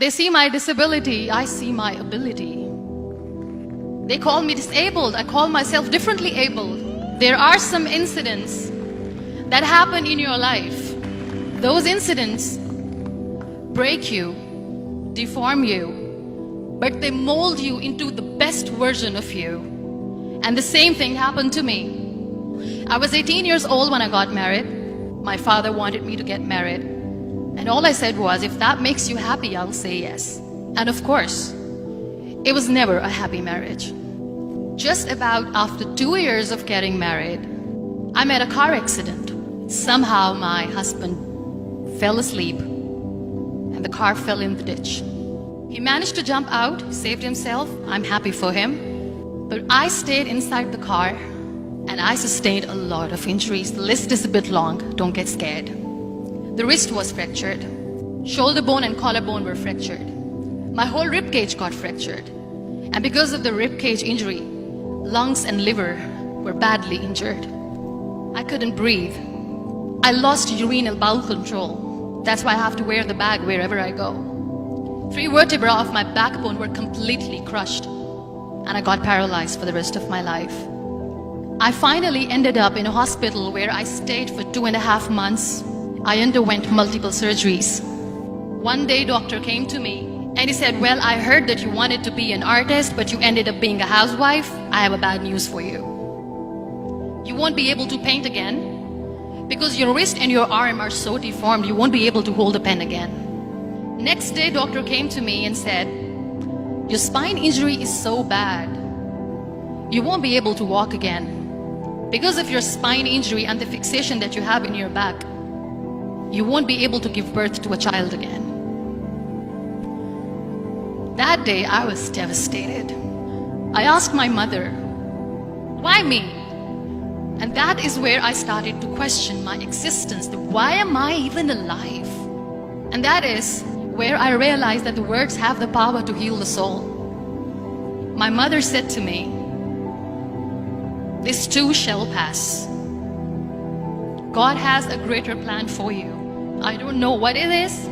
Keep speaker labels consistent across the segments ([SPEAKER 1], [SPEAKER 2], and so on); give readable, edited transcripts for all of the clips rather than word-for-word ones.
[SPEAKER 1] They see my disability, I see my ability. They call me disabled, I call myself differently abled. There are some incidents that happen in your life. Those incidents break you, deform you, but they mold you into the best version of you. And the same thing happened to me. I was 18 years old when I got married. My father wanted me to get married. And all I said was, if that makes you happy, I'll say yes. And of course, it was never a happy marriage. Just about after 2 years of getting married, I met a car accident. Somehow my husband fell asleep and the car fell in the ditch. He managed to jump out, saved himself. I'm happy for him. But I stayed inside the car and I sustained a lot of injuries. The list is a bit long, don't get scared. The wrist was fractured. Shoulder bone and collarbone were fractured. My whole rib cage got fractured. And because of the rib cage injury, lungs and liver were badly injured. I couldn't breathe. I lost urinary bowel control. That's why I have to wear the bag wherever I go. 3 vertebrae of my backbone were completely crushed, and I got paralyzed for the rest of my life. I finally ended up in a hospital where I stayed for 2.5 months. I underwent multiple surgeries. One day, doctor came to me and he said, well, I heard that you wanted to be an artist, but you ended up being a housewife. I have a bad news for you. You won't be able to paint again because your wrist and your arm are so deformed, you won't be able to hold a pen again. Next day, doctor came to me and said, your spine injury is so bad, you won't be able to walk again. Because of your spine injury and the fixation that you have in your back, you won't be able to give birth to a child again. That day, I was devastated. I asked my mother, why me? And that is where I started to question my existence. Why am I even alive? And that is where I realized that the words have the power to heal the soul. My mother said to me, this too shall pass. God has a greater plan for you. I don't know what it is,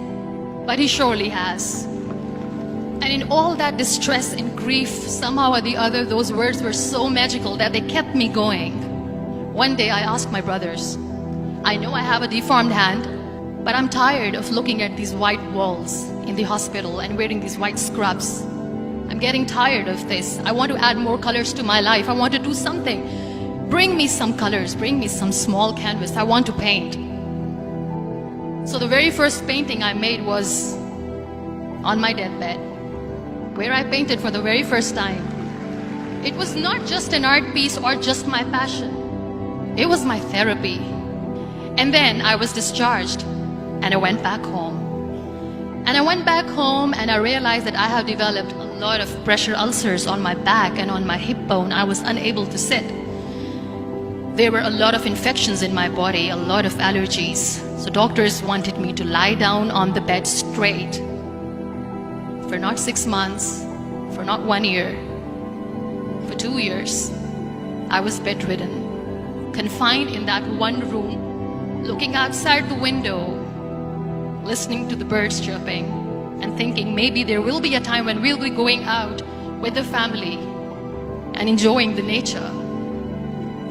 [SPEAKER 1] but He surely has. And in all that distress and grief, somehow or the other, those words were so magical that they kept me going. One day I asked my brothers, I know I have a deformed hand, but I'm tired of looking at these white walls in the hospital and wearing these white scrubs. I'm getting tired of this. I want to add more colors to my life. I want to do something. Bring me some colors, bring me some small canvas. I want to paint. So the very first painting I made was on my deathbed, where I painted for the very first time. It was not just an art piece or just my passion. It was my therapy. And then I was discharged and I went back home. And I went back home and I realized that I have developed a lot of pressure ulcers on my back and on my hip bone. I was unable to sit. There were a lot of infections in my body, a lot of allergies. So doctors wanted me to lie down on the bed straight for not 6 months, for not 1 year, for 2 years. I was bedridden, confined in that one room, looking outside the window, listening to the birds chirping, and thinking maybe there will be a time when we'll be going out with the family and enjoying the nature.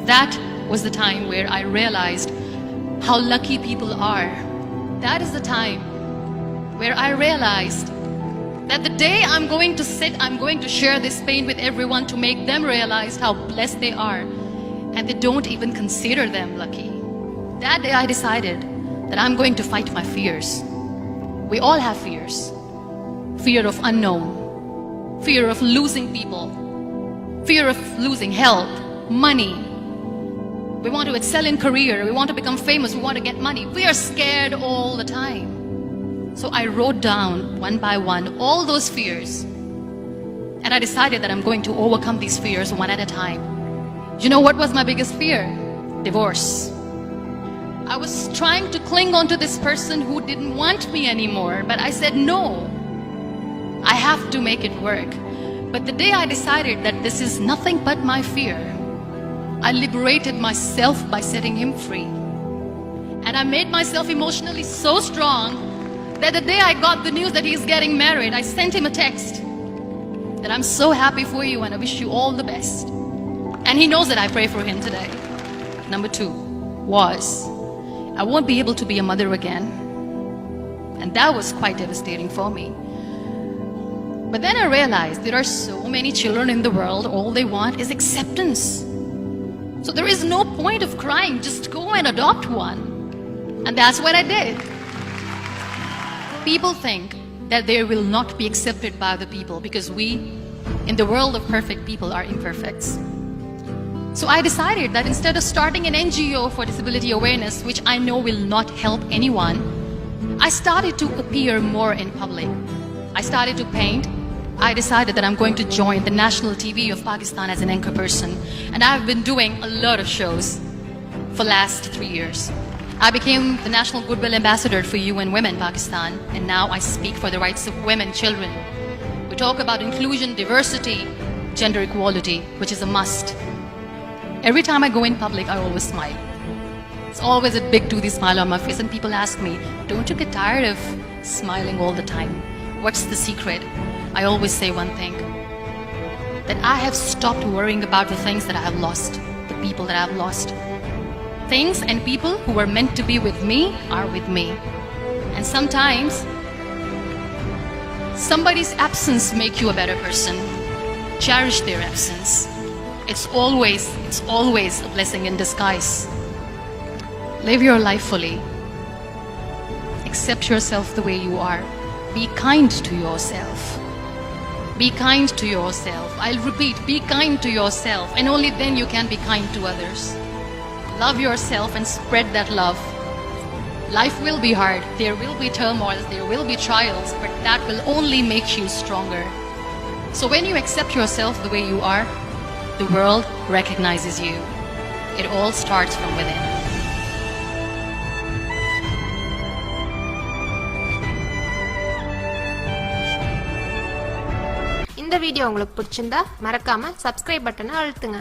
[SPEAKER 1] That was the time where I realized how lucky people are. That is the time where I realized that the day I'm going to sit, I'm going to share this pain with everyone to make them realize how blessed they are, and they don't even consider them lucky. That day I decided that I'm going to fight my fears. We all have fears. Fear of unknown, fear of losing people, fear of losing health, money. We want to excel in career, we want to become famous, we want to get money. We are scared all the time. So I wrote down one by one all those fears. And I decided that I'm going to overcome these fears one at a time. You know what was my biggest fear? Divorce. I was trying to cling on to this person who didn't want me anymore, but I said no. I have to make it work. But the day I decided that this is nothing but my fear, I liberated myself by setting him free. And I made myself emotionally so strong that the day I got the news that he's getting married, I sent him a text that I'm so happy for you and I wish you all the best. And he knows that I pray for him today. Number 2 was, I won't be able to be a mother again. And that was quite devastating for me. But then I realized there are so many children in the world, all they want is acceptance. So there is no point of crying, just go and adopt one. And that's what I did. People think that they will not be accepted by the people because we, in the world of perfect people, are imperfects. So I decided that instead of starting an NGO for disability awareness, which I know will not help anyone, I started to appear more in public. I started to paint. I decided that I'm going to join the national TV of Pakistan as an anchor person. And I've been doing a lot of shows for the last 3 years. I became the National Goodwill Ambassador for UN Women Pakistan, and now I speak for the rights of women, children. We talk about inclusion, diversity, gender equality, which is a must. Every time I go in public, I always smile. It's always a big toothy smile on my face, and people ask me, don't you get tired of smiling all the time? What's the secret? I always say one thing, that I have stopped worrying about the things that I have lost, the people that I have lost. Things and people who were meant to be with me are with me. And sometimes somebody's absence makes you a better person. Cherish their absence. It's always a blessing in disguise. Live your life fully. Accept yourself the way you are. Be kind to yourself. Be kind to yourself. I'll repeat, be kind to yourself, and only then you can be kind to others. Love yourself and spread that love. Life will be hard. There will be turmoils, there will be trials, but that will only make you stronger. So when you accept yourself the way you are, the world recognizes you. It all starts from within.
[SPEAKER 2] இந்த video உங்களுக்கு பிடிச்சிருந்தா மறக்காம subscribe பட்டனை அழுத்துங்க.